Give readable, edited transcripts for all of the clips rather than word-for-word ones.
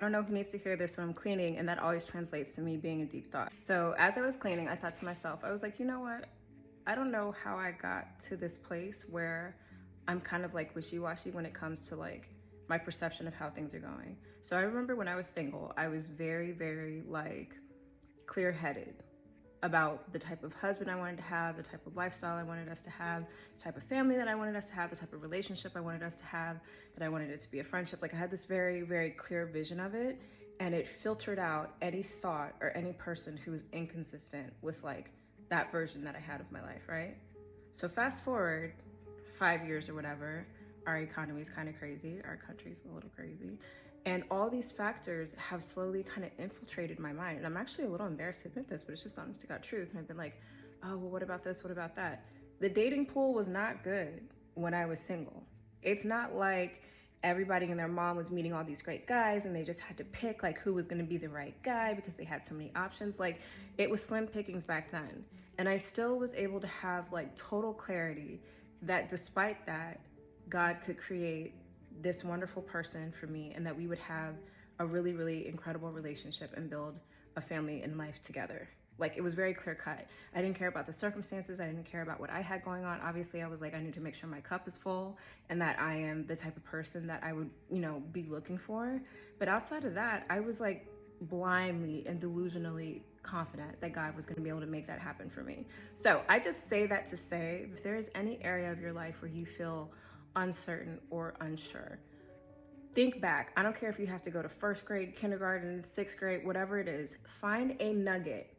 I don't know who needs to hear this when I'm cleaning, and that always translates to me being in deep thought. So as I was cleaning, I thought to myself, I was like, you know what? I don't know how I got to this place where I'm kind of like wishy-washy when it comes to like my perception of how things are going. So I remember when I was single, I was very, very like clear-headed about the type of husband I wanted to have, the type of lifestyle I wanted us to have, the type of family that I wanted us to have, the type of relationship I wanted us to have, that I wanted it to be a friendship. Like I had this very, very clear vision of it, and it filtered out any thought or any person who was inconsistent with like that version that I had of my life, right? So fast forward 5 years or whatever, our economy is kind of crazy, our country's a little crazy, and all these factors have slowly kind of infiltrated my mind. And I'm actually a little embarrassed to admit this, but it's just honest to God truth. And I've been like, oh, well, what about this? What about that? The dating pool was not good when I was single. It's not like everybody and their mom was meeting all these great guys and they just had to pick like who was going to be the right guy because they had so many options. Like it was slim pickings back then. And I still was able to have like total clarity that despite that, God could create this wonderful person for me, and that we would have a really, really incredible relationship and build a family and life together. Like it was very clear cut. I didn't care about the circumstances. I didn't care about what I had going on. Obviously, I was like, I need to make sure my cup is full and that I am the type of person that I would, be looking for. But outside of that, I was like blindly and delusionally confident that God was going to be able to make that happen for me. So I just say that to say, if there is any area of your life where you feel uncertain or unsure, think back. I don't care if you have to go to first grade, kindergarten, sixth grade, whatever it is, find a nugget,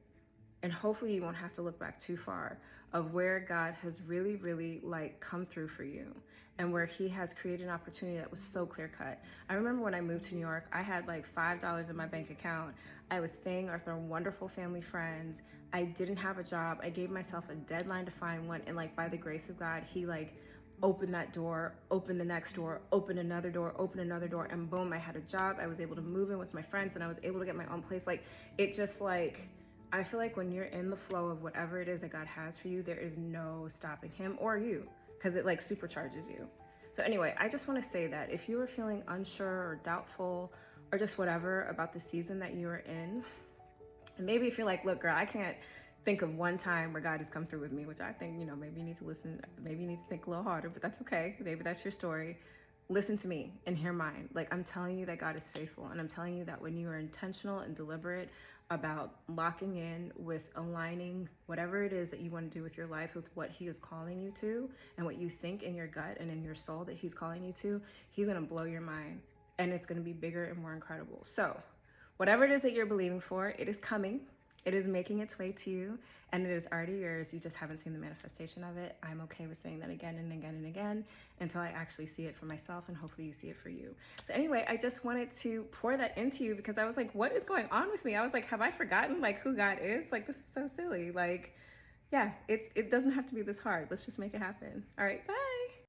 and hopefully you won't have to look back too far, of where God has really, really like come through for you and where he has created an opportunity that was so clear cut. I remember when I moved to New York, I had like $5 in my bank account. I was staying with our wonderful family friends. I didn't have a job. I gave myself a deadline to find one. And like by the grace of God, he like open that door, open the next door, open another door, open another door, and boom, I had a job. I was able to move in with my friends and I was able to get my own place. Like it just like, I feel like when you're in the flow of whatever it is that God has for you, there is no stopping him or you, because it like supercharges you. So anyway, I just want to say that if you are feeling unsure or doubtful or just whatever about the season that you are in, and maybe if you're like, look, girl, I can't think of one time where God has come through with me, which I think, maybe you need to listen, maybe you need to think a little harder, but that's okay. Maybe that's your story. Listen to me and hear mine. Like I'm telling you that God is faithful, and I'm telling you that when you are intentional and deliberate about locking in with aligning whatever it is that you want to do with your life with what he is calling you to and what you think in your gut and in your soul that he's calling you to, he's going to blow your mind, and it's going to be bigger and more incredible. So whatever it is that you're believing for, it is coming. It is making its way to you, and it is already yours. You just haven't seen the manifestation of it. I'm okay with saying that again and again and again until I actually see it for myself, and hopefully you see it for you. So anyway, I just wanted to pour that into you because I was like, what is going on with me? I was like, have I forgotten like who God is? Like, this is so silly. Like, yeah, it doesn't have to be this hard. Let's just make it happen. All right, bye.